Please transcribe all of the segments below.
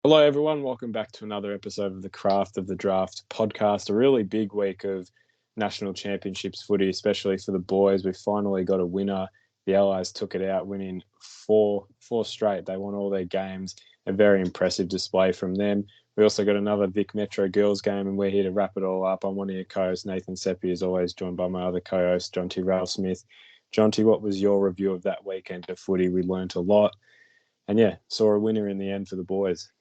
Hello, everyone. Welcome back to another episode of the Craft of the Draft podcast. A really big week of national championships footy, especially for the boys. We finally got a winner. The Allies took it out, winning four straight. They won all their games. A very impressive display from them. We also got another Vic Metro Girls game, and we're here to wrap it all up. I'm one of your co-hosts, Nathan Seppi, as always, joined by my other co-host, Jonty Ralph Smith. Jonty, what was your review of that weekend of footy? We learnt a lot. And yeah, saw a winner in the end for the boys.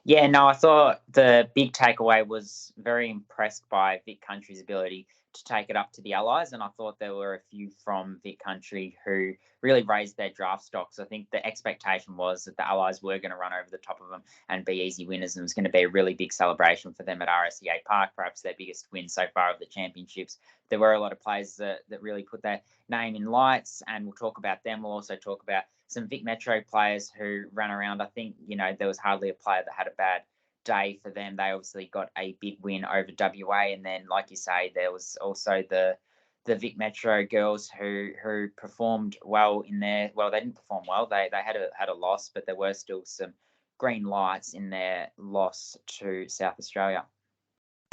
Yeah, no, I thought the big takeaway was very impressed by Vic Country's ability to take it up to the Allies. And I thought there were a few from Vic Country who really raised their draft stocks. I think the expectation was that the Allies were going to run over the top of them and be easy winners. And it was going to be a really big celebration for them at RSEA Park, perhaps their biggest win so far of the championships. There were a lot of players that really put their name in lights, and we'll talk about them. We'll also talk about some Vic Metro players who ran around. I think, there was hardly a player that had a bad day for them. They obviously got a big win over WA. And then, like you say, there was also the Vic Metro girls who performed well in their, well, they didn't perform well. They had a loss, but there were still some green lights in their loss to South Australia.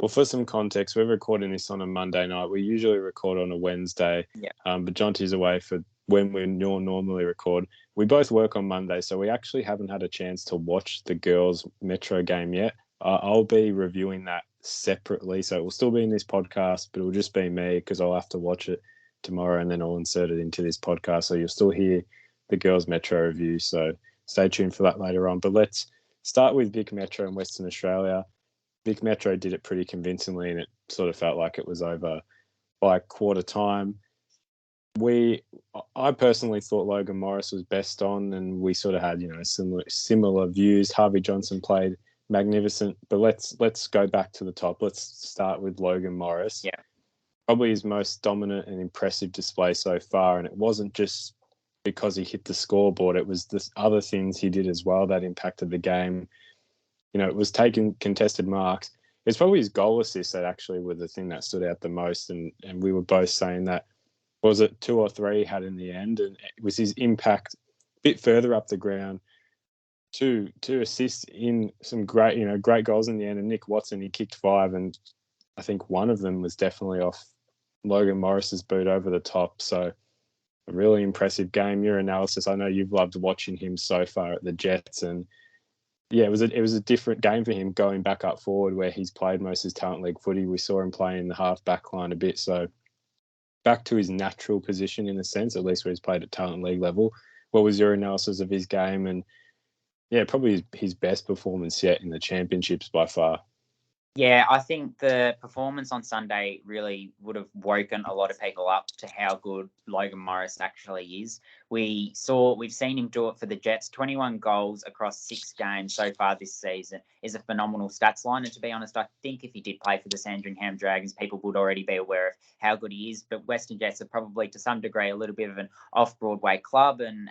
Well, for some context, we're recording this on a Monday night. We usually record on a Wednesday, but Jonty's away for when we normally record. We both work on Monday, so we actually haven't had a chance to watch the girls' Metro game yet. I'll be reviewing that separately, so it will still be in this podcast, but it will just be me because I'll have to watch it tomorrow and then I'll insert it into this podcast. So you'll still hear the girls' Metro review, so stay tuned for that later on. But let's start with Vic Metro in Western Australia. Vic Metro did it pretty convincingly, and it sort of felt like it was over by quarter time. I personally thought Logan Morris was best on, and we sort of had, similar views. Harvey Johnson played magnificent, but let's go back to the top. Let's start with Logan Morris. Yeah, probably his most dominant and impressive display so far, and it wasn't just because he hit the scoreboard. It was the other things he did as well that impacted the game. It was taking contested marks. It's probably his goal assists that actually were the thing that stood out the most, and we were both saying that. Was it 2 or 3 he had in the end? And it was his impact a bit further up the ground to assist in some great goals in the end. And Nick Watson, he kicked 5, and I think one of them was definitely off Logan Morris's boot over the top. So a really impressive game. Your analysis, I know you've loved watching him so far at the Jets, and yeah, it was a different game for him going back up forward where he's played most of his talent league footy. We saw him play in the half back line a bit, so back to his natural position in a sense, at least where he's played at talent league level. What was your analysis of his game? And yeah, probably his best performance yet in the championships by far. Yeah, I think the performance on Sunday really would have woken a lot of people up to how good Logan Morris actually is. We've seen him do it for the Jets. 21 goals across 6 games so far this season is a phenomenal stats line. And to be honest, I think if he did play for the Sandringham Dragons, people would already be aware of how good he is. But Western Jets are probably to some degree a little bit of an off-Broadway club, and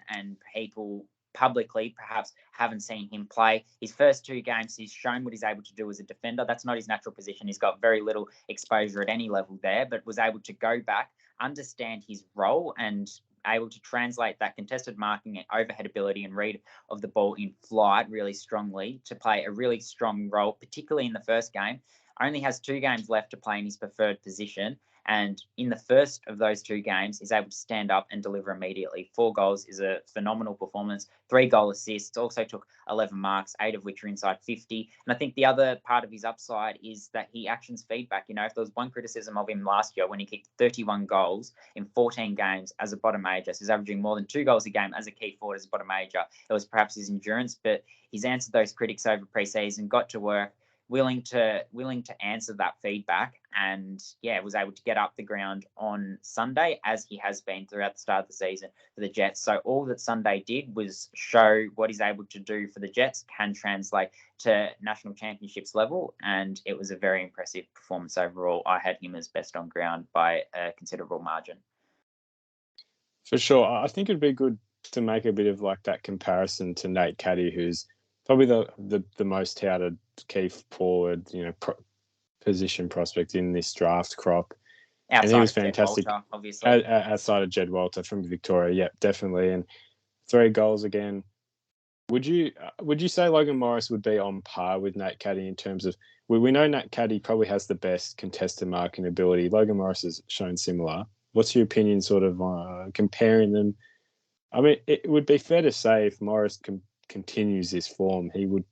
people publicly perhaps haven't seen him play. His first 2 games, he's shown what he's able to do as a defender. That's not his natural position. He's got very little exposure at any level there, but was able to go back, understand his role, and able to translate that contested marking and overhead ability and read of the ball in flight really strongly to play a really strong role, particularly in the first game. Only has 2 games left to play in his preferred position. And in the first of those 2 games, he's able to stand up and deliver immediately. 4 goals is a phenomenal performance. 3 goal assists, also took 11 marks, 8 of which are inside 50. And I think the other part of his upside is that he actions feedback. If there was one criticism of him last year when he kicked 31 goals in 14 games as a bottom major, so he's averaging more than 2 goals a game as a key forward as a bottom major, it was perhaps his endurance. But he's answered those critics over pre-season, got to work, willing to answer that feedback, and was able to get up the ground on Sunday as he has been throughout the start of the season for the Jets. So all that Sunday did was show what he's able to do for the Jets can translate to national championships level, and it was a very impressive performance overall. I had him as best on ground by a considerable margin. For sure. I think it'd be good to make a bit of like that comparison to Nate Caddy, who's probably the most touted key forward, position prospect in this draft crop. Outside and he was fantastic. Jed Walter, obviously. Outside of Jed Walter from Victoria, yeah, definitely. And 3 goals again. Would you say Logan Morris would be on par with Nat Caddy in terms of we know Nat Caddy probably has the best contested marking ability. Logan Morris has shown similar. What's your opinion, sort of comparing them? I mean, it would be fair to say if Morris continues this form, he would.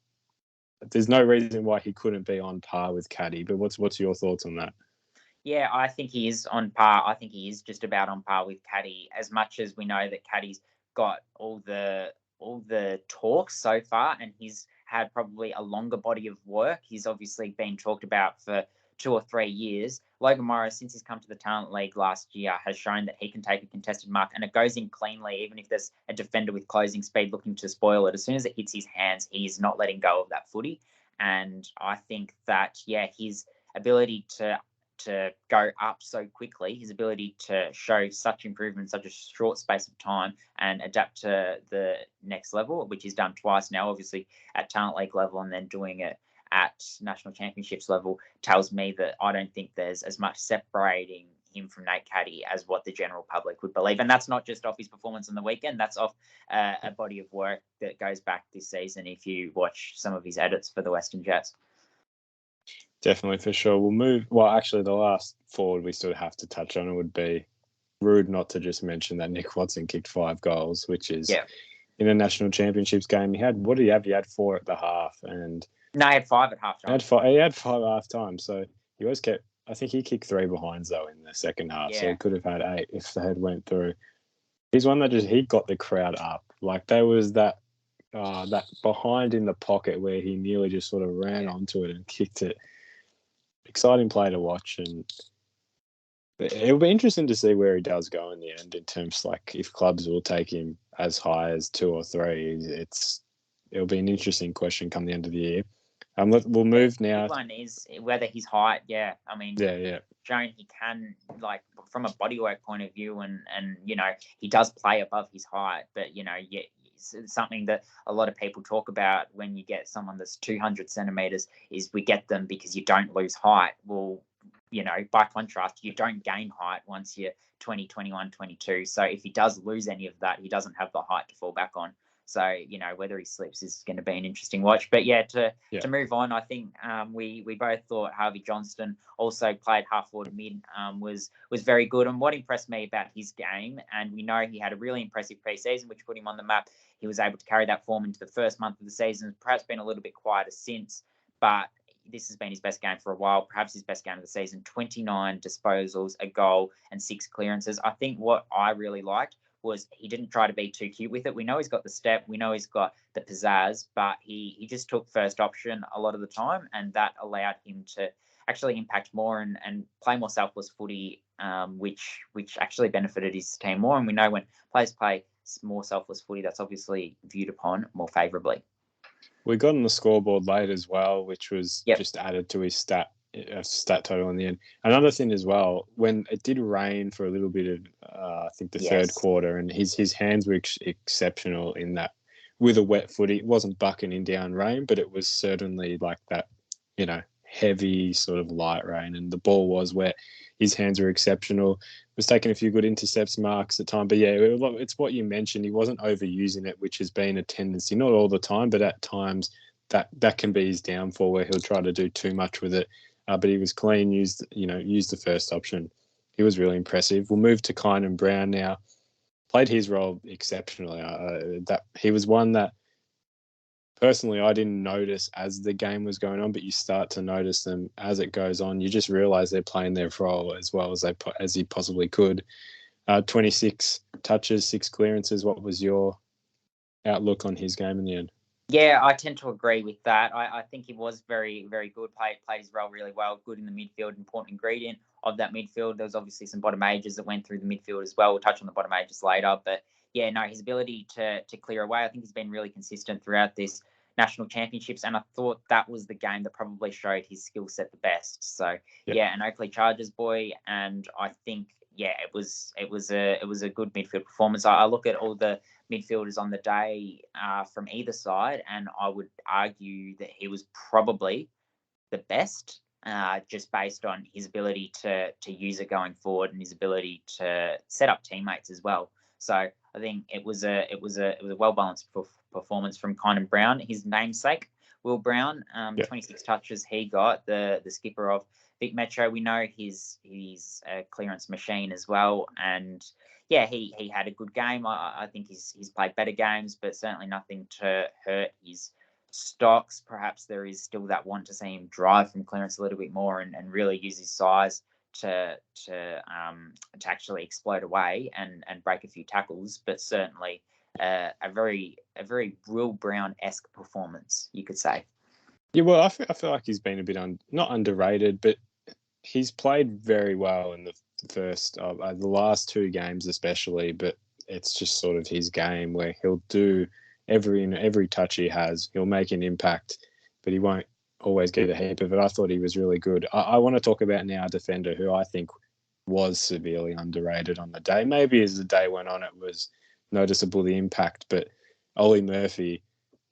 There's no reason why he couldn't be on par with Caddy. But what's your thoughts on that? Yeah, I think he is on par. I think he is just about on par with Caddy. As much as we know that Caddy's got all the talk so far, and he's had probably a longer body of work. He's obviously been talked about for 2 or 3 years. Logan Morris, since he's come to the Talent League last year, has shown that he can take a contested mark and it goes in cleanly, even if there's a defender with closing speed looking to spoil it. As soon as it hits his hands, he's not letting go of that footy. And I think that, his ability to go up so quickly, his ability to show such improvement in such a short space of time and adapt to the next level, which he's done twice now, obviously at Talent League level and then doing it at National Championships level, tells me that I don't think there's as much separating him from Nate Caddy as what the general public would believe. And that's not just off his performance on the weekend, that's off a body of work that goes back this season if you watch some of his edits for the Western Jets. Definitely, for sure. We'll move. Well, actually, the last forward we sort of have to touch on it would be rude not to just mention that Nick Watson kicked 5 goals, which is in a national championships game. He had, what did he have? He had 4 at the half, and no, he had 5 at half time. He had 5 at half time, so he always kept. I think he kicked 3 behinds though in the second half, so he could have had 8 if they had went through. He's one that he got the crowd up. Like there was that behind in the pocket where he nearly just sort of ran onto it and kicked it. Exciting play to watch, and it'll be interesting to see where he does go in the end in terms like if clubs will take him as high as 2 or 3. It'll be an interesting question come the end of the year. We'll move now. The big one is whether his height. Yeah, I mean, showing he can, like from a bodywork point of view, and he does play above his height, but it's something that a lot of people talk about when you get someone that's 200 centimeters is we get them because you don't lose height. Well, by contrast, you don't gain height once you're 20, 21, 22. So if he does lose any of that, he doesn't have the height to fall back on. So, whether he slips is going to be an interesting watch. But to move on, I think we both thought Harvey Johnston also played half forward mid, was very good. And what impressed me about his game, and we know he had a really impressive pre-season, which put him on the map. He was able to carry that form into the first month of the season, perhaps been a little bit quieter since, but this has been his best game for a while, perhaps his best game of the season. 29 disposals, a goal, and 6 clearances. I think what I really liked was he didn't try to be too cute with it. We know he's got the step, we know he's got the pizzazz, but he just took first option a lot of the time, and that allowed him to actually impact more and play more selfless footy, which actually benefited his team more. And we know when players play more selfless footy, that's obviously viewed upon more favourably. We got on the scoreboard late as well, which was just added to his stat total in the end. Another thing as well, when it did rain for a little bit of, I think the third quarter, and his hands were exceptional in that with a wet footy. It wasn't bucking in down rain, but it was certainly like that, heavy sort of light rain, and the ball was wet. His hands were exceptional. Was taking a few good intercepts marks at time, but it's what you mentioned. He wasn't overusing it, which has been a tendency, not all the time, but at times that can be his downfall, where he'll try to do too much with it. But he was clean, used the first option. He was really impressive. We'll move to Kynan Brown now. Played his role exceptionally. That he was one that personally I didn't notice as the game was going on, but you start to notice them as it goes on. You just realise they're playing their role as well as he possibly could. 26 touches, 6 clearances. What was your outlook on his game in the end? Yeah, I tend to agree with that. I think he was very, very good, played his role really well, good in the midfield, important ingredient of that midfield. There was obviously some bottom ages that went through the midfield as well. We'll touch on the bottom ages later. But, his ability to clear away, I think he's been really consistent throughout this national championships, and I thought that was the game that probably showed his skill set the best. So, an Oakley Chargers boy, and I think, it was a good midfield performance. I look at all the midfielders on the day from either side, and I would argue that he was probably the best, just based on his ability to use it going forward and his ability to set up teammates as well. So I think it was a well balanced performance from Conan Brown, his namesake, Will Brown. 26 touches he got, the skipper of Vic Metro. We know he's a clearance machine as well, and yeah, he had a good game. I think he's played better games, but certainly nothing to hurt his stocks. Perhaps there is still that want to see him drive from clearance a little bit more and really use his size to actually explode away and break a few tackles. But certainly a very Will Brown-esque performance, you could say. Yeah, well, I feel like he's been a bit not underrated, but he's played very well in the first, the last two games especially. But it's just sort of his game where he'll do every touch he has, he'll make an impact, but he won't always get a heap of it. I thought he was really good. I want to talk about now a defender who I think was severely underrated on the day. Maybe as the day went on, it was noticeable the impact, but Ollie Murphy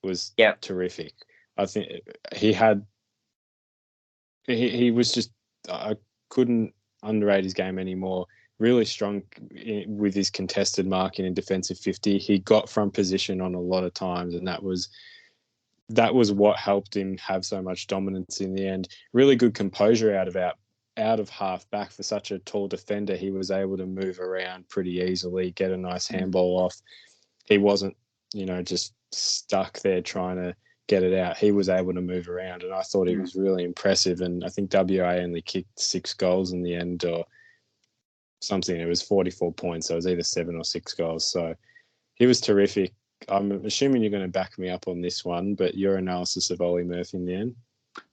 was terrific. I think he was just, I couldn't underrate his game anymore. Really strong with his contested marking and defensive 50. He got from position on a lot of times, and that was what helped him have so much dominance in the end. Really good composure out of half back for such a tall defender. He was able to move around pretty easily, get a nice handball off. He wasn't, just stuck there trying to get it out. He was able to move around, and I thought he was really impressive. And I think WA only kicked 6 goals in the end, or something. It was 44 points, so it was either 7 or 6 goals. So he was terrific. I'm assuming you're going to back me up on this one, but your analysis of Ollie Murphy in the end?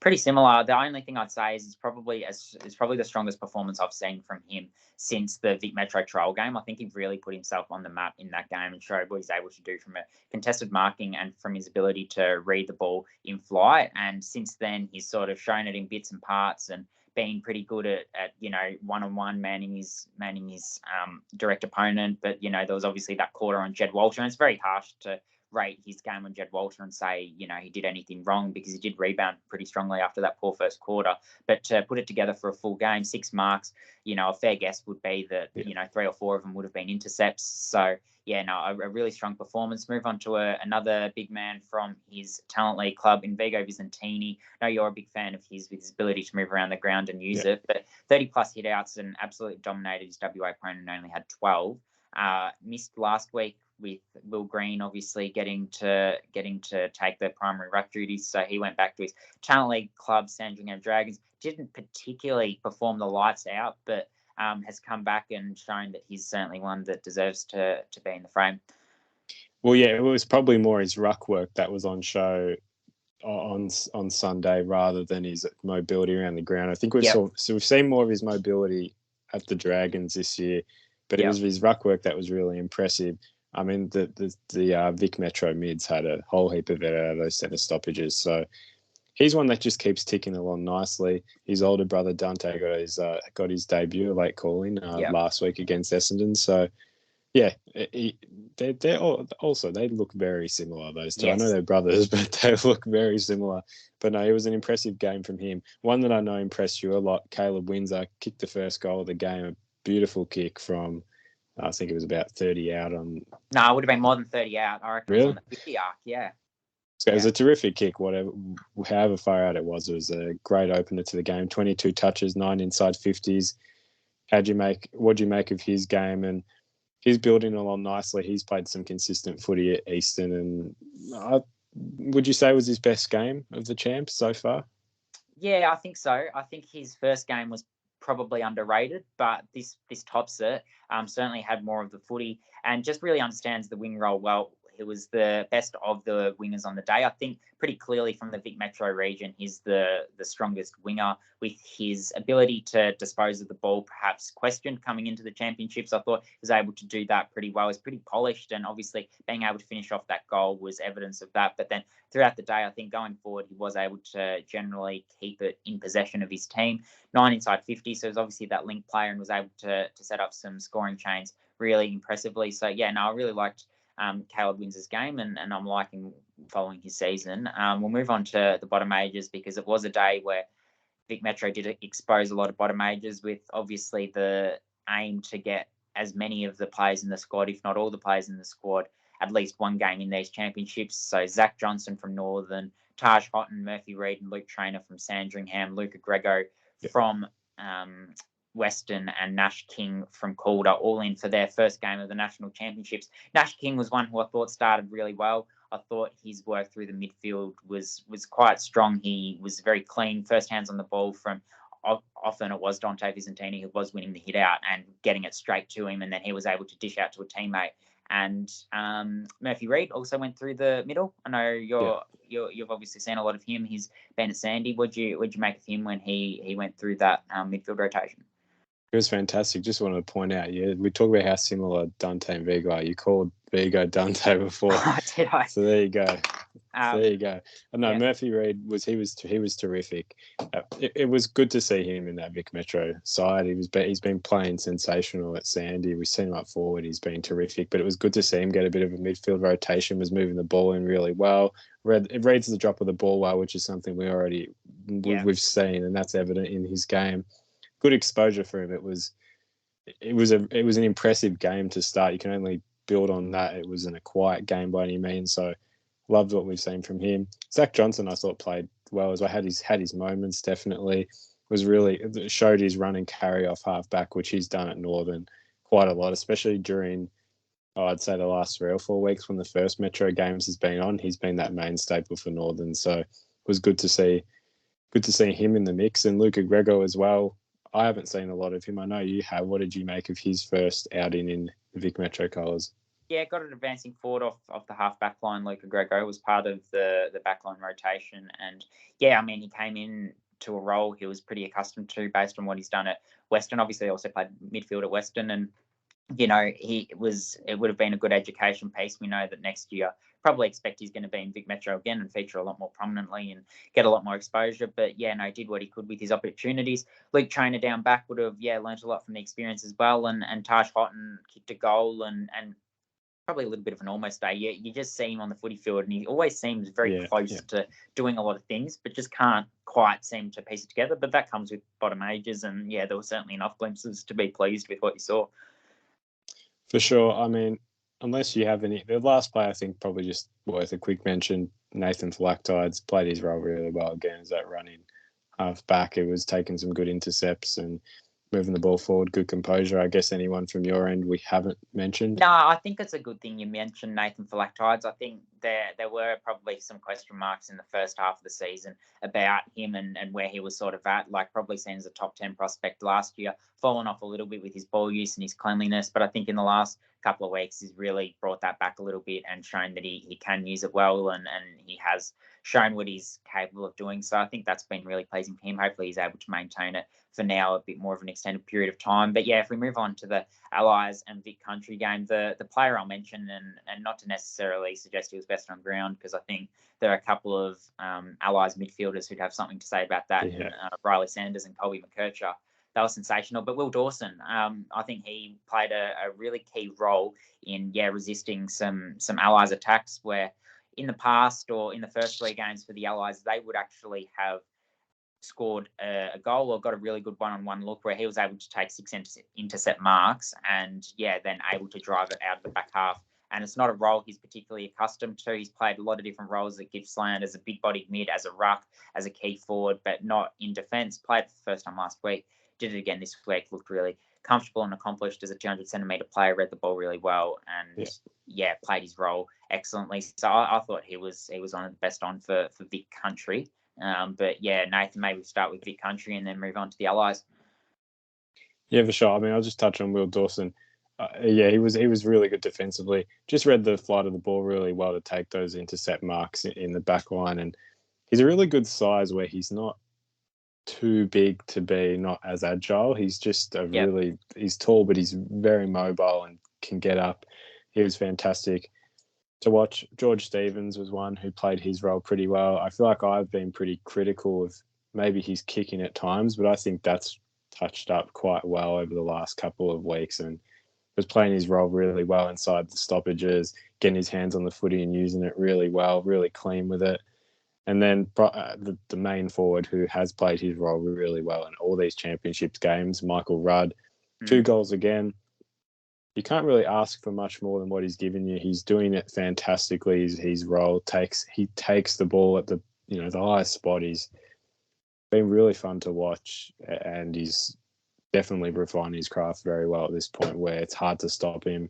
Pretty similar. The only thing I'd say is it's probably the strongest performance I've seen from him since the Vic Metro trial game. I think he really put himself on the map in that game and showed what he's able to do from a contested marking and from his ability to read the ball in flight. And since then, he's sort of shown it in bits and parts and being pretty good at one-on-one manning his direct opponent. But there was obviously that quarter on Jed Walter, and it's very harsh to rate his game on Jed Walter and say he did anything wrong, because he did rebound pretty strongly after that poor first quarter. But to put it together for a full game, 6 marks, a fair guess would be that 3 or 4 of them would have been intercepts. So a really strong performance. Move on to another big man from his talent league club in Vigo Visentini. I know you're a big fan of his with his ability to move around the ground and use it, but 30 plus hit outs and absolutely dominated his WA opponent, and only had 12. Missed last week with Will Green obviously getting to take the primary ruck duties, so he went back to his talent league club, Sandringham Dragons. Didn't particularly perform the lights out, but has come back and shown that he's certainly one that deserves to be in the frame. Well, yeah, it was probably more his ruck work that was on show on Sunday rather than his mobility around the ground. I think we've seen more of his mobility at the Dragons this year, but it was his ruck work that was really impressive. I mean, the Vic Metro mids had a whole heap of it out of those centre stoppages. So he's one that just keeps ticking along nicely. His older brother Dante got his debut, late calling, last week against Essendon. So yeah, they look very similar, those two. Yes. I know they're brothers, but they look very similar. But no, it was an impressive game from him. One that I know impressed you a lot, Caleb Windsor kicked the first goal of the game. A beautiful kick from, I think it was about 30 out on. No, it would have been more than 30 out. I reckon. Really? It was on the 50 arc, yeah. So it was a terrific kick, however far out it was. It was a great opener to the game. 22 touches, 9 inside 50s. What'd you make of his game? And he's building along nicely. He's played some consistent footy at Eastern, and would you say it was his best game of the champs so far? Yeah, I think so. I think his first game was probably underrated, but this tops it. Certainly had more of the footy and just really understands the wing role well. He was the best of the wingers on the day. I think pretty clearly from the Vic Metro region, he's the strongest winger, with his ability to dispose of the ball perhaps questioned coming into the championships. I thought he was able to do that pretty well. He's pretty polished, and obviously being able to finish off that goal was evidence of that. But then throughout the day, I think going forward, he was able to generally keep it in possession of his team. 9 inside 50, so he was obviously that link player and was able to set up some scoring chains really impressively. So I really liked Caleb Windsor's game, and I'm liking following his season. We'll move on to the bottom majors, because it was a day where Vic Metro did expose a lot of bottom majors, with obviously the aim to get as many of the players in the squad, if not all the players in the squad, at least one game in these championships. So Zach Johnson from Northern, Taj Houghton, Murphy Reid and Luke Trainer from Sandringham, Luca Grego from Western, and Nash King from Calder, all in for their first game of the national championships. Nash King was one who I thought started really well. I thought his work through the midfield was quite strong. He was very clean, first hands on the ball from often it was Dante Vicentini who was winning the hit out and getting it straight to him, and then he was able to dish out to a teammate. And Murphy Reid also went through the middle. I know you've obviously seen a lot of him. He's been at Sandy. What'd you make of him when he went through that midfield rotation? It was fantastic. Just wanted to point out, we talk about how similar Dante and Vigo are. You called Vigo Dante before. Did I? So there you go. No, Murphy Reid was terrific. It was good to see him in that Vic Metro side. He's been playing sensational at Sandy. We've seen him up forward. He's been terrific. But it was good to see him get a bit of a midfield rotation. Was moving the ball in really well. It reads the drop of the ball well, which is something we've seen, and that's evident in his game. Good exposure for him. It was an impressive game to start. You can only build on that. It wasn't a quiet game by any means. So loved what we've seen from him. Zach Johnson, I thought, played well as well. Had his moments, definitely. Showed his run and carry off half back, which he's done at Northern quite a lot, especially during, I'd say, the last 3 or 4 weeks when the first Metro games has been on. He's been that main staple for Northern. So it was good to see him in the mix. And Luca Grego as well. I haven't seen a lot of him. I know you have. What did you make of his first outing in the Vic Metro colours? Yeah, got it advancing forward off the half back line. Luca Grego was part of the back line rotation. And yeah, I mean, he came in to a role he was pretty accustomed to based on what he's done at Western. Obviously, also played midfield at Western. And, it would have been a good education piece. We know that next year, probably expect he's going to be in Vic Metro again and feature a lot more prominently and get a lot more exposure. But did what he could with his opportunities. Luke Trainer down back would have, learnt a lot from the experience as well. And Taj Houghton kicked a goal and probably a little bit of an almost day. You just see him on the footy field and he always seems very close to doing a lot of things, but just can't quite seem to piece it together. But that comes with bottom ages. And there were certainly enough glimpses to be pleased with what you saw. For sure. I mean, unless you have any, the last player I think probably just worth a quick mention, Nathan Phylactides played his role really well again as that running half back. It was taking some good intercepts and moving the ball forward, good composure. I guess anyone from your end we haven't mentioned? No, I think it's a good thing you mentioned Nathan Phylactides. I think there were probably some question marks in the first half of the season about him and where he was sort of at, like probably seen as a top 10 prospect last year, fallen off a little bit with his ball use and his cleanliness. But I think in the last couple of weeks, he's really brought that back a little bit and shown that he can use it well and he has shown what he's capable of doing. So I think that's been really pleasing for him. Hopefully he's able to maintain it for now a bit more of an extended period of time. But if we move on to the Allies and Vic Country game, the player I'll mention, and not to necessarily suggest he was best on ground, because I think there are a couple of Allies midfielders who'd have something to say about that. Yeah. Riley Sanders and Colby McKercher. They were sensational. But Will Dawson, I think he played a really key role in resisting some Allies attacks, where in the past or in the first 3 games for the Allies, they would actually have scored a goal or got a really good one-on-one look where he was able to take 6 intercept marks and then able to drive it out of the back half. And it's not a role he's particularly accustomed to. He's played a lot of different roles at Gippsland as a big-bodied mid, as a ruck, as a key forward, but not in defence. Played for the first time last week. Did it again this week. Looked really comfortable and accomplished as a 200-centimetre player. Read the ball really well and played his role excellently. So I thought he was on the best on for Vic Country. But Nathan, maybe we'll start with Vic Country and then move on to the Allies. Yeah, for sure. I mean, I'll just touch on Will Dawson. He was really good defensively. Just read the flight of the ball really well to take those intercept marks in the back line. And he's a really good size where he's not too big to be not as agile. He's just he's tall, but he's very mobile and can get up. He was fantastic to watch. George Stevens was one who played his role pretty well. I feel like I've been pretty critical of maybe his kicking at times, but I think that's touched up quite well over the last couple of weeks and was playing his role really well inside the stoppages, getting his hands on the footy and using it really well, really clean with it. And then the main forward who has played his role really well in all these championships games, Michael Rudd, 2 goals again. you can't really ask for much more than what he's given you. He's doing it fantastically. His role he takes the ball at the highest spot. He's been really fun to watch, and he's definitely refining his craft very well at this point, where it's hard to stop him.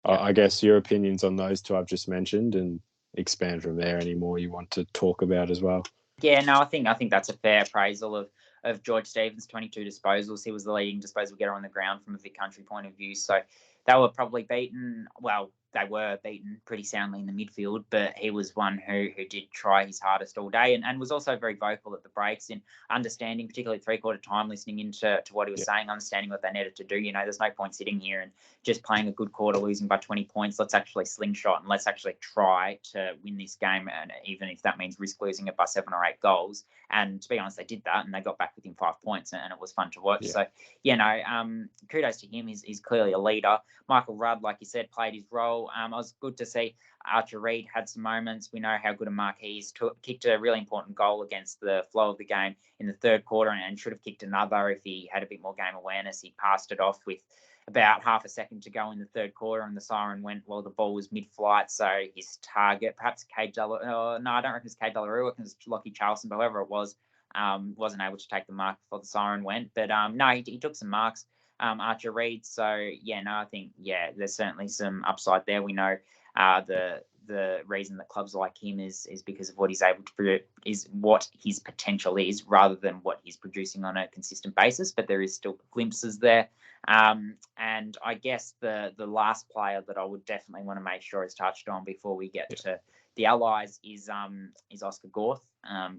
I guess your opinions on those two I've just mentioned, and expand from there. Any more you want to talk about as well? Yeah, no, I think that's a fair appraisal of George Stevens' 22 disposals. He was the leading disposal getter on the ground from a Vic Country point of view. So they were probably beaten. Well, they were beaten pretty soundly in the midfield, but he was one who did try his hardest all day and was also very vocal at the breaks in understanding, particularly three-quarter time, listening into what he was saying, understanding what they needed to do. There's no point sitting here and just playing a good quarter, losing by 20 points. Let's actually slingshot and let's actually try to win this game, and even if that means risk losing it by 7 or 8 goals. And to be honest, they did that, and they got back within 5 points, and it was fun to watch. So, kudos to him. He's clearly a leader. Michael Rudd, like you said, played his role. It was good to see Archer Reid had some moments. We know how good a mark he is. Kicked a really important goal against the flow of the game in the third quarter, and should have kicked another if he had a bit more game awareness. He passed it off with about half a second to go in the third quarter, and the siren went while the ball was mid-flight. So his target, perhaps Cade Delarue, no, I don't reckon it's Cade Delarue, I reckon it's Lockie Charleston, but whoever it was, wasn't able to take the mark before the siren went. But no, he took some marks, Archer Reid. So I think there's certainly some upside there. We know the reason that clubs like him is because of what he's able to produce, is what his potential is, rather than what he's producing on a consistent basis. But there is still glimpses there. And I guess the last player that I would definitely want to make sure is touched on before we get to the Allies is Oscar Gorth,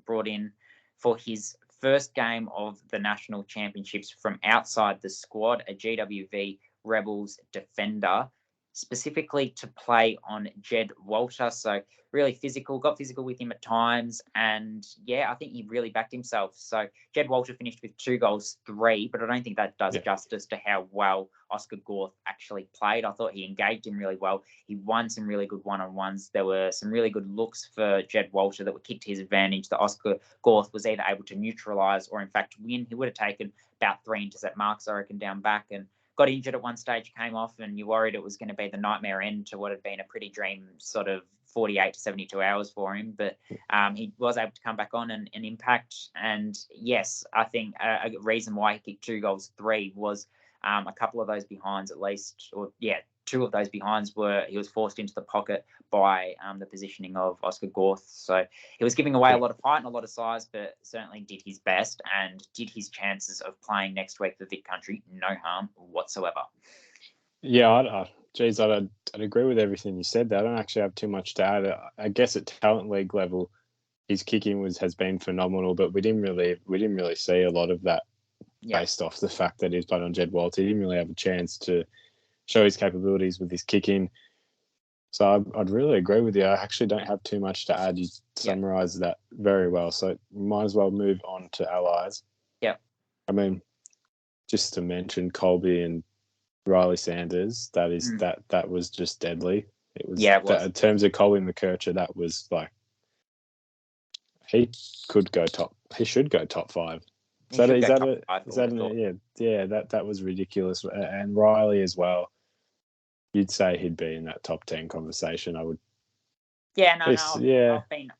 brought in for his first game of the national championships from outside the squad, a GWV Rebels defender, specifically to play on Jed Walter. So really got physical with him at times. And I think he really backed himself. So Jed Walter finished with 2 goals, 3, but I don't think that does justice to how well Oscar Gorth actually played. I thought he engaged him really well. He won some really good one-on-ones. There were some really good looks for Jed Walter that were kicked to his advantage that Oscar Gorth was either able to neutralise or in fact win. He would have taken about 3 intercept marks, I reckon, down back, and got injured at one stage, came off, and you worried it was going to be the nightmare end to what had been a pretty dream sort of 48 to 72 hours for him. But he was able to come back on and impact. And yes, I think a reason why he kicked 2 goals, 3 was a couple of those behinds at least, or 2 of those behinds were he was forced into the pocket by the positioning of Oscar Gorth. So he was giving away a lot of height and a lot of size, but certainly did his best and did his chances of playing next week for Vic Country no harm whatsoever. Yeah, I'd agree with everything you said there. I don't actually have too much to add. I guess at talent league level, his kicking has been phenomenal, but we didn't really see a lot of that based off the fact that he's played on Jed Walter. He didn't really have a chance to show his capabilities with his kicking. So I'd really agree with you. I actually don't have too much to add. You summarised that very well. So might as well move on to Allies. Yeah. I mean, just to mention Colby and Riley Sanders, that was just deadly. It was. In terms of Colby McKercher, that was like he should go top 5. That was ridiculous. And Riley as well. You'd say he'd be in that top 10 conversation. I would. Yeah, no.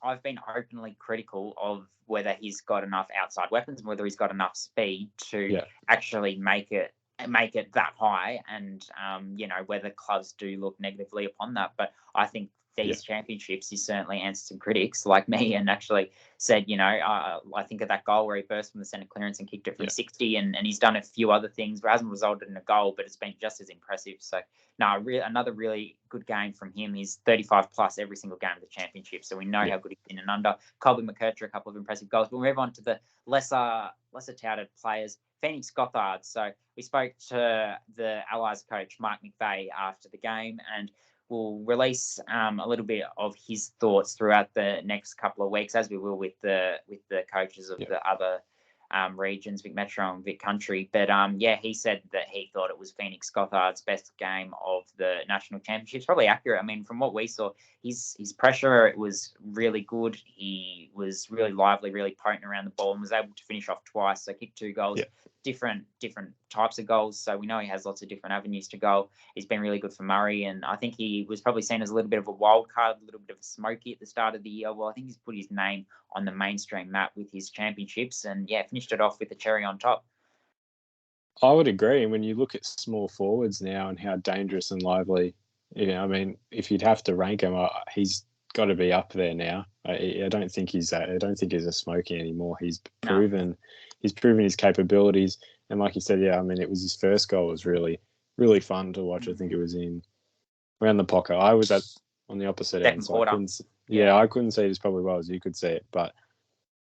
I've been openly critical of whether he's got enough outside weapons and whether he's got enough speed to actually make it that high, and whether clubs do look negatively upon that. But I think these championships, he certainly answered some critics like me and actually said, I think of that goal where he burst from the centre clearance and kicked it from 60, and he's done a few other things where it hasn't resulted in a goal, but it's been just as impressive. So, another really good game from him. He's 35 plus every single game of the championship, so we know how good he's been and under. Colby McKercher, a couple of impressive goals. But we'll move on to the lesser touted players. Phoenix Gothard. So we spoke to the Allies coach, Mark McVeigh, after the game, and we'll release a little bit of his thoughts throughout the next couple of weeks, as we will with the coaches of the other regions, Vic Metro and Vic Country. But he said that he thought it was Phoenix Gothard's best game of the national championships. Probably accurate. I mean, from what we saw, his pressure, it was really good. He was really lively, really potent around the ball, and was able to finish off twice. So kicked 2 goals, different types of goals. So we know he has lots of different avenues to goal. He's been really good for Murray, and I think he was probably seen as a little bit of a wild card, a little bit of a smoky at the start of the year. Well, I think he's put his name on the mainstream map with his championships, and finished it off with a cherry on top. I would agree. And when you look at small forwards now and how dangerous and lively, I mean, if you'd have to rank him, he's got to be up there now. I don't think he's a smoky anymore. He's proven his capabilities, and like you said, I mean, it was his first goal. It was really, really fun to watch. I think it was in around the pocket. I was on the opposite end, so I couldn't see it as probably well as you could see it, but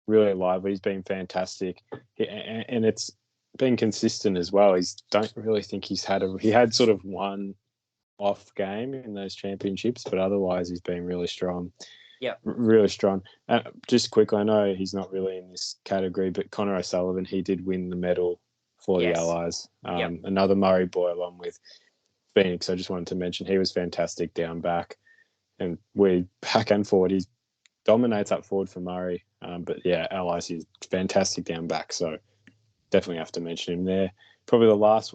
really lively. He's been fantastic, and it's been consistent as well. Don't really think he had sort of one off game in those championships, but otherwise he's been really strong. Yeah, really strong. Just quickly, I know he's not really in this category, but Connor O'Sullivan, he did win the medal for the Allies. Another Murray boy along with Phoenix. I just wanted to mention he was fantastic down back, and we back and forward. He dominates up forward for Murray, but Allies, he's fantastic down back. So definitely have to mention him there. Probably the last.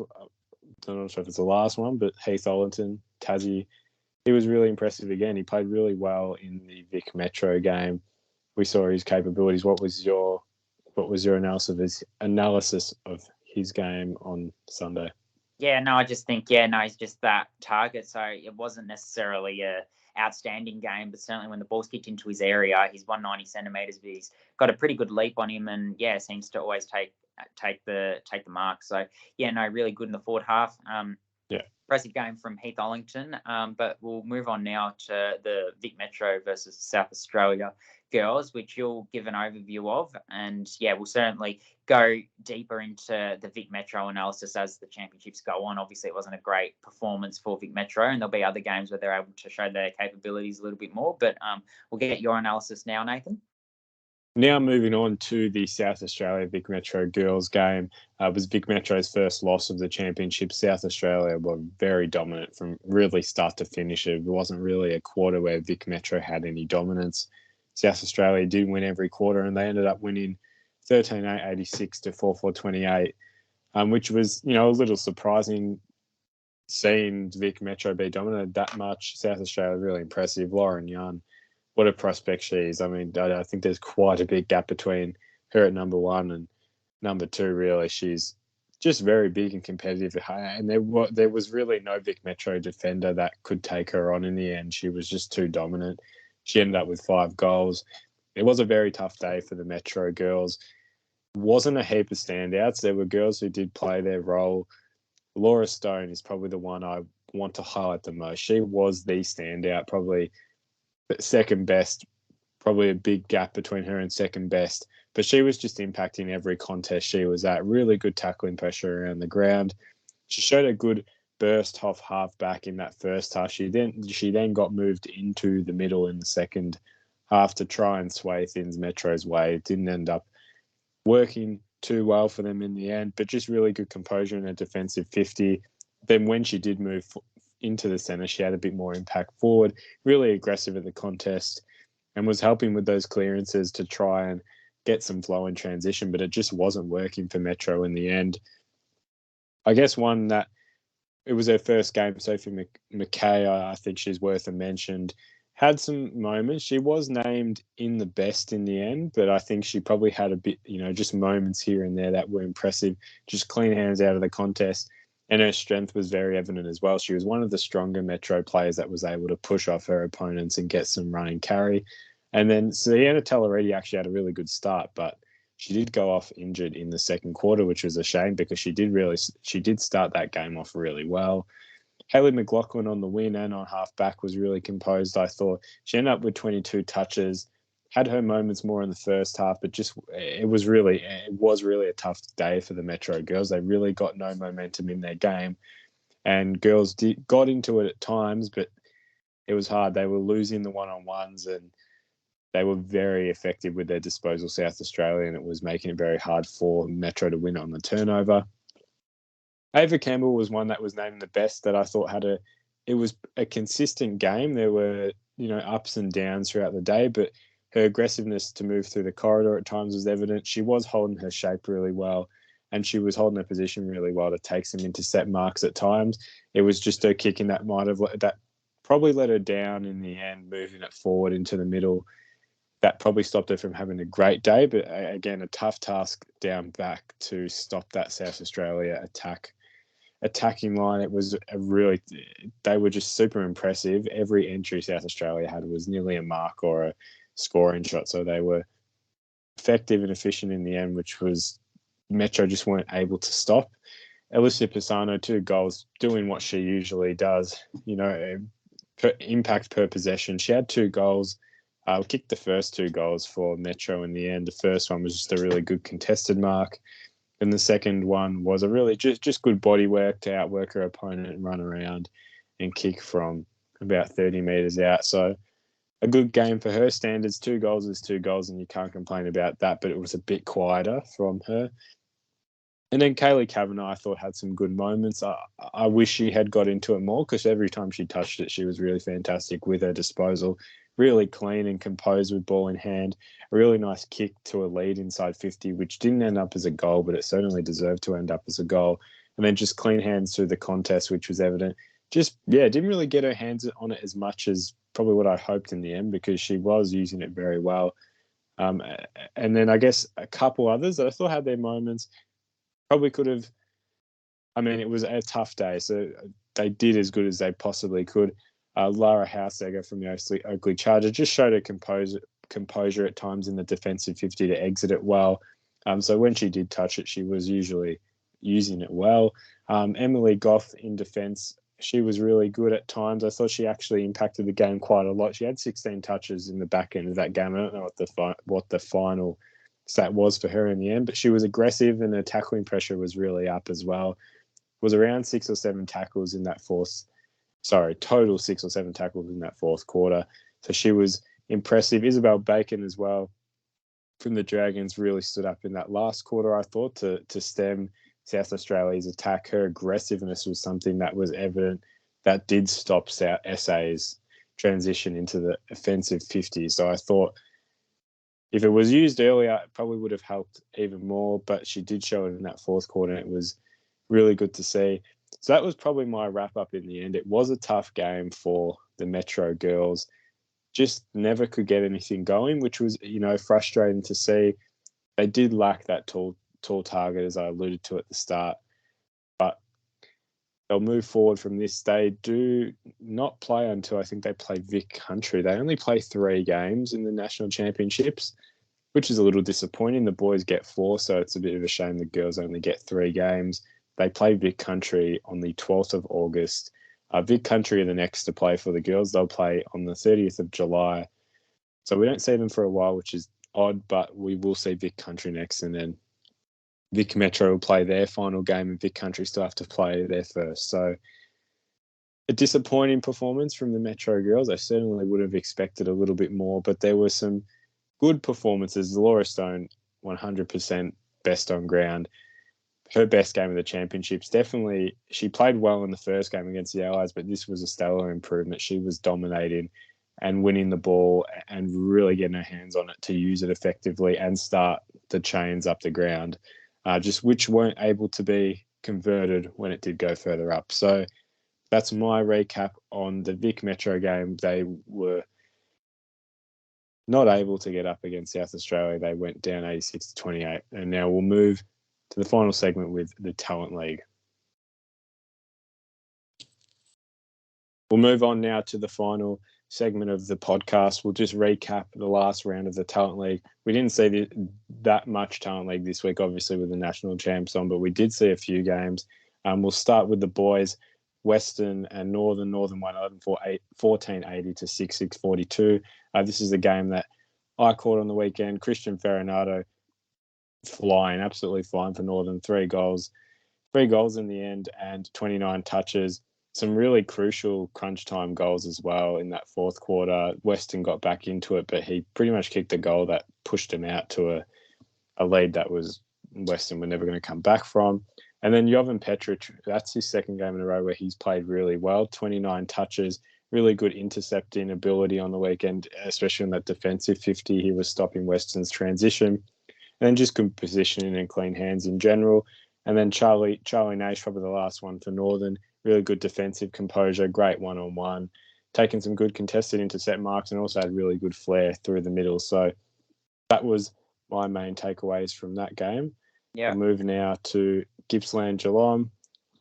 I'm not sure if it's the last one, but Heath Ollerton, Tassie, he was really impressive again. He played really well in the Vic Metro game. We saw his capabilities. What was your analysis of his game on Sunday? I just think he's just that target. So it wasn't necessarily a outstanding game, but certainly when the ball's kicked into his area, he's 190 centimeters, but he's got a pretty good leap on him, and seems to always take the mark. So really good in the forward half. Impressive game from Heath Ollington. But we'll move on now to the Vic Metro versus South Australia Girls, which you'll give an overview of, and we'll certainly go deeper into the Vic Metro analysis as the championships go on. Obviously, it wasn't a great performance for Vic Metro, and there'll be other games where they're able to show their capabilities a little bit more. But we'll get your analysis now, Nathan. Now moving on to the South Australia Vic Metro Girls game. It was Vic Metro's first loss of the championship. South Australia were very dominant from really start to finish. It wasn't really a quarter where Vic Metro had any dominance. South Australia did win every quarter, and they ended up winning 13-8, 86 to 4-4, 28, which was, a little surprising seeing Vic Metro be dominated that much. South Australia really impressive. Lauren Young, what a prospect she is. I mean, I think there's quite a big gap between her at number one and number two, really. She's just very big and competitive. And there was really no Vic Metro defender that could take her on in the end. She was just too dominant. She ended up with 5 goals. It was a very tough day for the Metro girls. Wasn't a heap of standouts. There were girls who did play their role. Laura Stone is probably the one I want to highlight the most. She was the standout, probably second best, probably a big gap between her and second best. But she was just impacting every contest she was at. Really good tackling pressure around the ground. She showed a good burst off half back in that first half. She then got moved into the middle in the second half to try and sway things Metro's way. It didn't end up working too well for them in the end, but just really good composure in a defensive 50. Then when she did move into the centre, she had a bit more impact forward, really aggressive at the contest, and was helping with those clearances to try and get some flow in transition, but it just wasn't working for Metro in the end. I guess one that it was her first game, Sophie McKay, I think she's worth a mention. Had some moments. She was named in the best in the end, but I think she probably had a bit, just moments here and there that were impressive. Just clean hands out of the contest. And her strength was very evident as well. She was one of the stronger Metro players that was able to push off her opponents and get some run and carry. And then Sienna Telleredi actually had a really good start, but she did go off injured in the second quarter, which was a shame because she did start that game off really well. Hayley McLaughlin on the wing and on half back was really composed, I thought. She ended up with 22 touches, had her moments more in the first half, but it was really a tough day for the Metro girls. They really got no momentum in their game, and girls got into it at times, but it was hard. They were losing the one-on-ones, and they were very effective with their disposal, South Australia, and it was making it very hard for Metro to win on the turnover. Ava Campbell was one that was named the best that I thought it was a consistent game. There were, ups and downs throughout the day, but her aggressiveness to move through the corridor at times was evident. She was holding her shape really well. and she was holding her position really well to take some intercept marks at times. It was just her kicking that probably let her down in the end, moving it forward into the middle. That probably stopped her from having a great day, but again, a tough task down back to stop that South Australia attacking line. It was they were just super impressive. Every entry South Australia had was nearly a mark or a scoring shot, so they were effective and efficient in the end, which was Metro just weren't able to stop. Alicia Pisano, 2 goals, doing what she usually does, impact per possession. She had 2 goals. Kicked the first 2 goals for Metro in the end. The first one was just a really good contested mark. And the second one was a really just good body work to outwork her opponent and run around and kick from about 30 metres out. So a good game for her standards. 2 goals is 2 goals, and you can't complain about that, but it was a bit quieter from her. And then Kaylee Kavanagh, I thought, had some good moments. I wish she had got into it more, because every time she touched it, she was really fantastic with her disposal. Really clean and composed with ball in hand. A really nice kick to a lead inside 50, which didn't end up as a goal, but it certainly deserved to end up as a goal. And then just clean hands through the contest, which was evident. Didn't really get her hands on it as much as probably what I hoped in the end, because she was using it very well. And then I guess a couple others that I thought had their moments. Probably could have. I mean, it was a tough day, so they did as good as they possibly could. Lara Hausegger from the Oakley Charger just showed her composure at times in the defensive 50 to exit it well. So when she did touch it, she was usually using it well. Emily Goff in defence, she was really good at times. I thought she actually impacted the game quite a lot. She had 16 touches in the back end of that game. I don't know what the final stat was for her in the end, but she was aggressive, and her tackling pressure was really up as well. It was around 6 or 7 tackles in that total 6 or 7 tackles in that fourth quarter. So she was impressive. Isabel Bacon as well from the Dragons really stood up in that last quarter, I thought, to stem South Australia's attack. Her aggressiveness was something that was evident that did stop SA's transition into the offensive 50. So I thought if it was used earlier, it probably would have helped even more, but she did show it in that fourth quarter, and it was really good to see. So that was probably my wrap-up in the end. It was a tough game for the Metro Girls. Just never could get anything going, which was, frustrating to see. They did lack that tall target, as I alluded to at the start. But they'll move forward from this. They do not play until I think they play Vic Country. They only play 3 games in the national championships, which is a little disappointing. The boys get 4, so it's a bit of a shame the girls only get 3 games. They play Vic Country on the 12th of August. Vic Country are the next to play for the girls. They'll play on the 30th of July. So we don't see them for a while, which is odd, but we will see Vic Country next, and then Vic Metro will play their final game, and Vic Country still have to play their first. So a disappointing performance from the Metro Girls. I certainly would have expected a little bit more, but there were some good performances. Laura Stone, 100% best on ground. Her best game of the championships. Definitely, she played well in the first game against the Allies, but this was a stellar improvement. She was dominating and winning the ball and really getting her hands on it to use it effectively and start the chains up the ground, just which weren't able to be converted when it did go further up. So that's my recap on the Vic Metro game. They were not able to get up against South Australia. They went down 86-28. And now we'll move to the final segment with the Talent League. We'll move on now to the final segment of the podcast. We'll just recap the last round of the Talent League. We didn't see that much Talent League this week, obviously, with the national champs on, but we did see a few games. We'll start with the boys. Western and Northern won 1480 to 6642. This is a game that I caught on the weekend. Christian Ferronato absolutely flying for Northern. 3 goals in the end, and 29 touches. Some really crucial crunch time goals as well in that fourth quarter. Western got back into it, but he pretty much kicked a goal that pushed him out to a lead that was Western were never going to come back from. And then Jovan Petric, that's his second game in a row where he's played really well. 29 touches, really good intercepting ability on the weekend, especially in that defensive 50. He was stopping Western's transition. And then just good positioning and clean hands in general. And then Charlie Nash, probably the last one for Northern. Really good defensive composure, great one-on-one, taking some good contested intercept marks, and also had really good flair through the middle. So that was my main takeaways from that game. Yeah. We'll move now to Gippsland Geelong.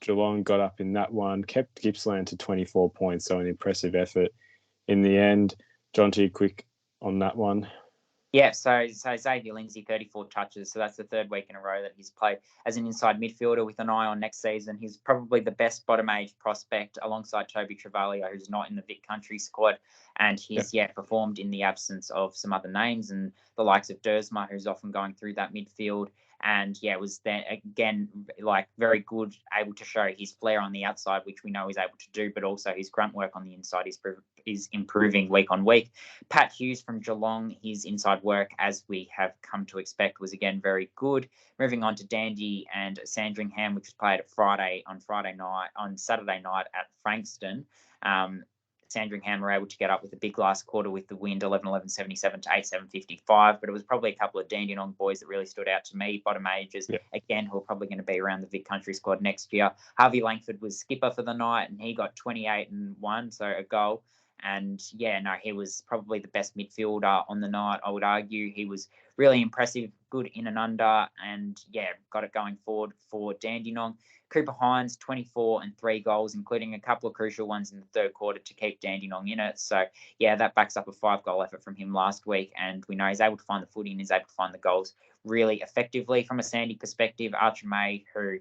Geelong got up in that one, kept Gippsland to 24 points, so an impressive effort in the end. Jonty, quick on that one. Yeah, so Xavier Lindsay, 34 touches. So that's the third week in a row that he's played as an inside midfielder with an eye on next season. He's probably the best bottom age prospect alongside Toby Travaglio, who's not in the Vic Country squad. And he's performed in the absence of some other names and the likes of Dersma, who's often going through that midfield. And it was then again, like very good, able to show his flair on the outside, which we know he's able to do, but also his grunt work on the inside is improving week on week. Pat Hughes from Geelong, his inside work, as we have come to expect, was again very good. Moving on to Dandy and Sandringham, which was played on Saturday night at Frankston. Sandringham were able to get up with a big last quarter with the wind, 11-11-77 to 8-7-55. But it was probably a couple of Dandenong boys that really stood out to me, bottom ages, again, who are probably going to be around the Vic Country squad next year. Harvey Langford was skipper for the night, and he got 28 and 1, so a goal. And he was probably the best midfielder on the night, I would argue. He was really impressive, good in and under, and got it going forward for Dandenong. Cooper Hines, 24 and 3 goals, including a couple of crucial ones in the third quarter to keep Dandenong in it. So, that backs up a 5-goal effort from him last week. And we know he's able to find the footy and he's able to find the goals really effectively. From a Sandy perspective, Archer May, who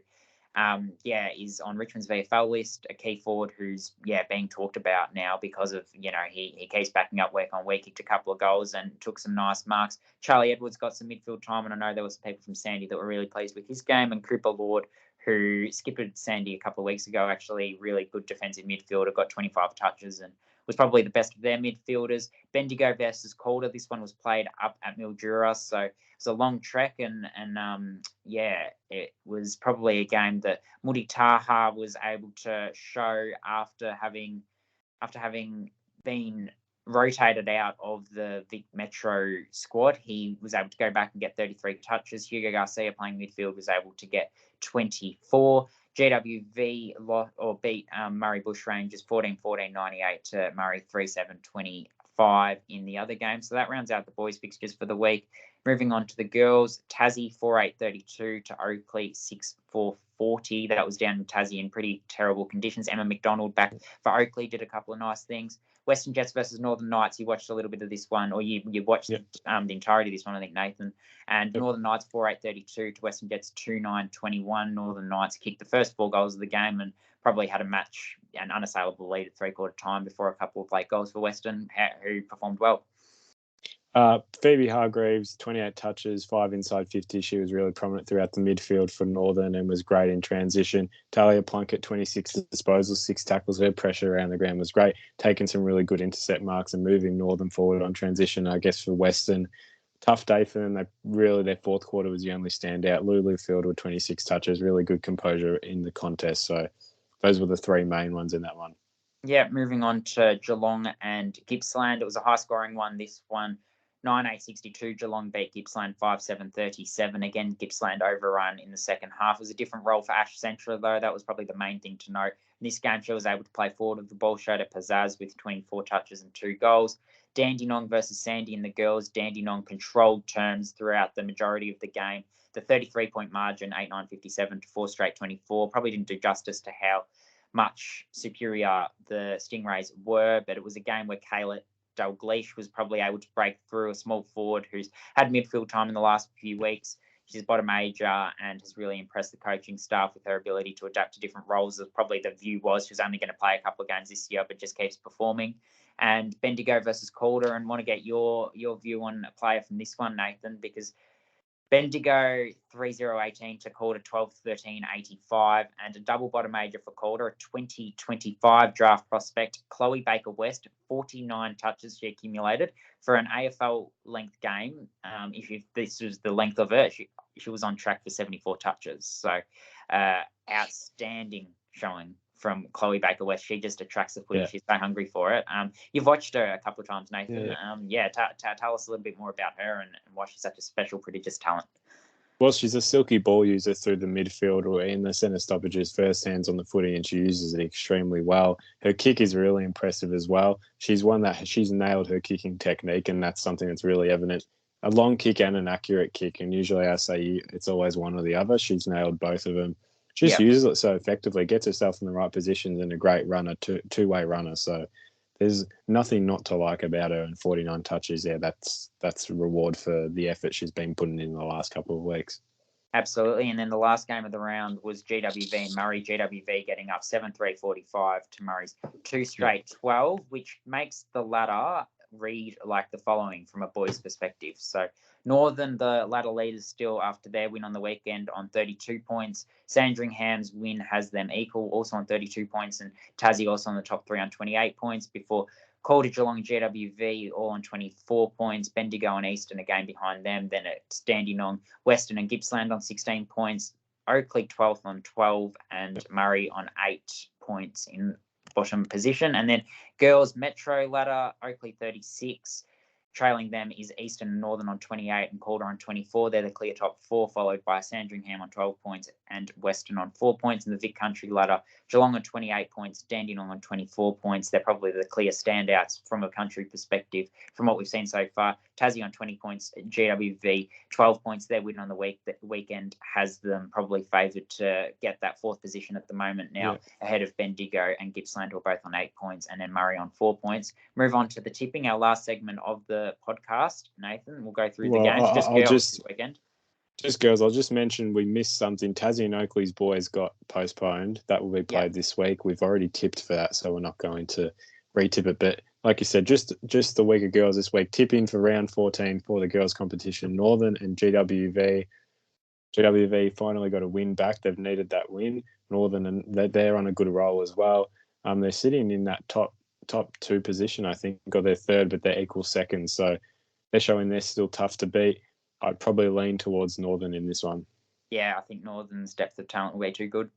is on Richmond's VFL list, a key forward who's being talked about now because of he keeps backing up week on week, kicked a couple of goals and took some nice marks. Charlie Edwards got some midfield time, and I know there were some people from Sandy that were really pleased with his game. And Cooper Lord, who skippered Sandy a couple of weeks ago, actually really good defensive midfielder, got 25 touches and was probably the best of their midfielders. Bendigo versus Calder. This one was played up at Mildura, so it was a long trek, and it was probably a game that Mudi Taha was able to show after having been rotated out of the Vic Metro squad. He was able to go back and get 33 touches. Hugo Garcia, playing midfield, was able to get 24. GWV beat Murray Bushrangers 14-14-98 to Murray 3-7-25 in the other game. So that rounds out the boys' fixtures for the week. Moving on to the girls, Tassie 4-8-32 to Oakley 6-4-40. That was down in Tassie in pretty terrible conditions. Emma McDonald back for Oakley did a couple of nice things. Western Jets versus Northern Knights. You watched a little bit of this one, or you watched the entirety of this one, I think, Nathan. And Northern Knights 4-8-32 to Western Jets 2-9-21. Northern Knights kicked the first 4 goals of the game and probably had an unassailable lead at 3-quarter time before a couple of late goals for Western, who performed well. Phoebe Hargreaves, 28 touches, 5 inside 50. She was really prominent throughout the midfield for Northern and was great in transition. Talia Plunkett, 26 disposals, 6 tackles. Her pressure around the ground was great, taking some really good intercept marks and moving Northern forward on transition. I guess for Western, tough day for them. Their fourth quarter was the only standout. Lulu Field with 26 touches, really good composure in the contest. So those were the 3 main ones in that one. Yeah, moving on to Geelong and Gippsland. It was a high-scoring one, this one. 9-8-62, Geelong beat Gippsland 5-7-37. Again, Gippsland overrun in the second half. It was a different role for Ash Central, though. That was probably the main thing to note. In this game, she was able to play forward of the ball, showed at pizzazz with 24 touches and 2 goals. Dandenong versus Sandy in the girls. Dandenong controlled terms throughout the majority of the game. The 33-point margin, 8-9-57 to 4 straight 24, probably didn't do justice to how much superior the Stingrays were, but it was a game where Kayla Dalgleish was probably able to break through, a small forward who's had midfield time in the last few weeks. She's bottom ager and has really impressed the coaching staff with her ability to adapt to different roles. Probably the view was she was only going to play a couple of games this year, but just keeps performing. And Bendigo versus Calder, and want to get your view on a player from this one, Nathan, because Bendigo 3-0-18 to Calder 12-13-85, and a double bottom major for Calder, a 2025 draft prospect, Chloe Baker West, 49 touches she accumulated for an AFL length game. This was the length of it, she was on track for 74 touches. So outstanding showing from Chloe Baker West. She just attracts the footy. Yeah. She's so hungry for it. You've watched her a couple of times, Nathan. Yeah. Tell us a little bit more about her and why she's such a special, prodigious talent. Well, she's a silky ball user through the midfield or in the centre stoppages, first hands on the footy, and she uses it extremely well. Her kick is really impressive as well. She's nailed her kicking technique, and that's something that's really evident. A long kick and an accurate kick, and usually I say it's always one or the other. She's nailed both of them. She just uses it so effectively, gets herself in the right positions, and a great runner, two-way runner. So there's nothing not to like about her, and 49 touches there. That's a reward for the effort she's been putting in the last couple of weeks. Absolutely. And then the last game of the round was GWV and Murray. GWV getting up 7-3-45 to Murray's 2 straight 12, which makes the ladder read like the following from a boys' perspective. So Northern, the ladder leaders still after their win on the weekend on 32 points. Sandringham's win has them equal, also on 32 points, and Tassie also on the top 3 on 28 points before Calder, Geelong, and GWV all on 24 points. Bendigo and Eastern a game behind them. Then it's Dandenong, Western and Gippsland on 16 points. Oakley 12th on 12 and Murray on 8 points in bottom position. And then girls Metro ladder, Oakley 36. Trailing them is Eastern and Northern on 28 and Calder on 24. They're the clear top 4, followed by Sandringham on 12 points and Western on 4 points. In the Vic Country ladder, Geelong on 28 points, Dandenong on 24 points. They're probably the clear standouts from a country perspective from what we've seen so far. Tassie on 20 points, GWV 12 points. Their win on the weekend has them probably favoured to get that 4th position at the moment now, ahead of Bendigo and Gippsland, who are both on 8 points, and then Murray on 4 points. Move on to the tipping, our last segment of the podcast. Nathan, we'll go through the games. This weekend. Just girls, I'll just mention we missed something. Tassie and Oakley's boys got postponed. That will be played this week. We've already tipped for that, so we're not going to re-tip it. But like you said, just the week of girls this week, tipping for round 14 for the girls competition, Northern and GWV. GWV finally got a win back. They've needed that win. Northern, and they're on a good roll as well. They're sitting in that top 2 position, I think, or they're 3rd, but they're equal 2nd. So they're showing they're still tough to beat. I'd probably lean towards Northern in this one. Yeah, I think Northern's depth of talent way too good.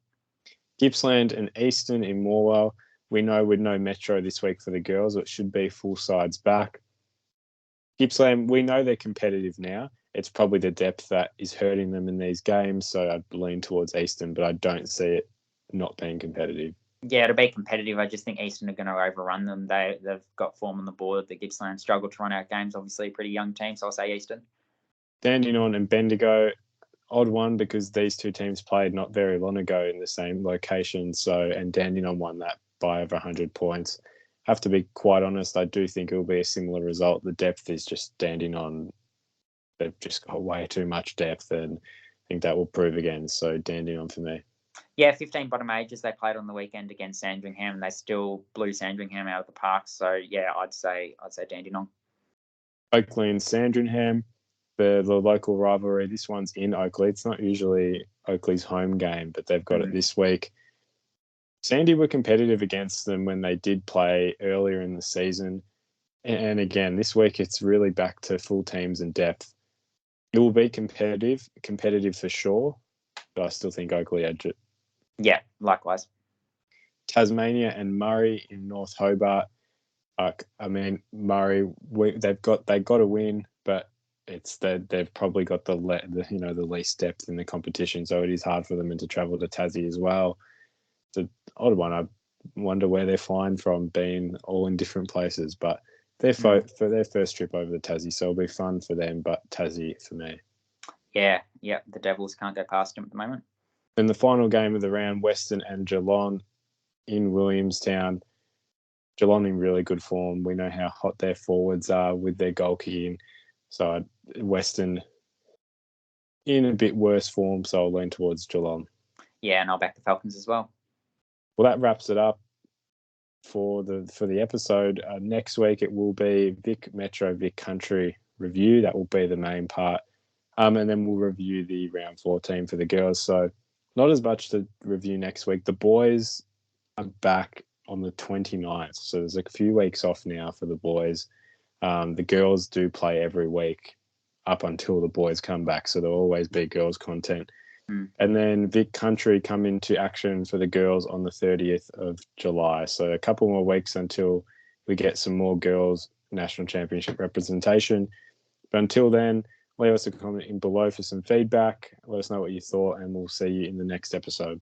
Gippsland and Eastern in Morwell. We know with no Metro this week for the girls, it should be full sides back. Gippsland, we know they're competitive now. It's probably the depth that is hurting them in these games, so I'd lean towards Eastern, but I don't see it not being competitive. Yeah, it'll be competitive. I just think Eastern are going to overrun them. They've got form on the board. The Gippsland struggle to run out games. Obviously, a pretty young team, so I'll say Eastern. Dandenong and Bendigo, odd one because these two teams played not very long ago in the same location. And Dandenong won that by over 100 points. Have to be quite honest, I do think it will be a similar result. The depth is just Dandenong. They've just got way too much depth, and I think that will prove again. So Dandenong for me. Yeah, 15 bottom ages. They played on the weekend against Sandringham, and they still blew Sandringham out of the park. So yeah, I'd say Dandenong. Oakley and Sandringham, the local rivalry. This one's in Oakley. It's not usually Oakley's home game, but they've got it this week. Sandy were competitive against them when they did play earlier in the season. And again, this week it's really back to full teams and depth. It will be competitive for sure, but I still think Oakley edge it. Yeah, likewise. Tasmania and Murray in North Hobart. Murray, they got a win, but they've probably got the least depth in the competition, so it is hard for them to travel to Tassie as well. It's an odd one. I wonder where they're flying from, being all in different places, but they're for their first trip over to Tassie, so it'll be fun for them, but Tassie for me. Yeah, the Devils can't go past them at the moment. Then the final game of the round, Western and Geelong in Williamstown. Geelong in really good form. We know how hot their forwards are with their goal kicking. So Western in a bit worse form, so I'll lean towards Geelong. Yeah, and I'll back the Falcons as well. Well, that wraps it up for the episode. Next week it will be Vic Metro, Vic Country review. That will be the main part. And then we'll review the round 14 for the girls. So not as much to review next week. The boys are back on the 29th. So there's a few weeks off now for the boys. The girls do play every week up until the boys come back. So there'll always be girls content. And then Vic Country come into action for the girls on the 30th of July. So a couple more weeks until we get some more girls national championship representation. But until then, leave us a comment in below for some feedback. Let us know what you thought, and we'll see you in the next episode.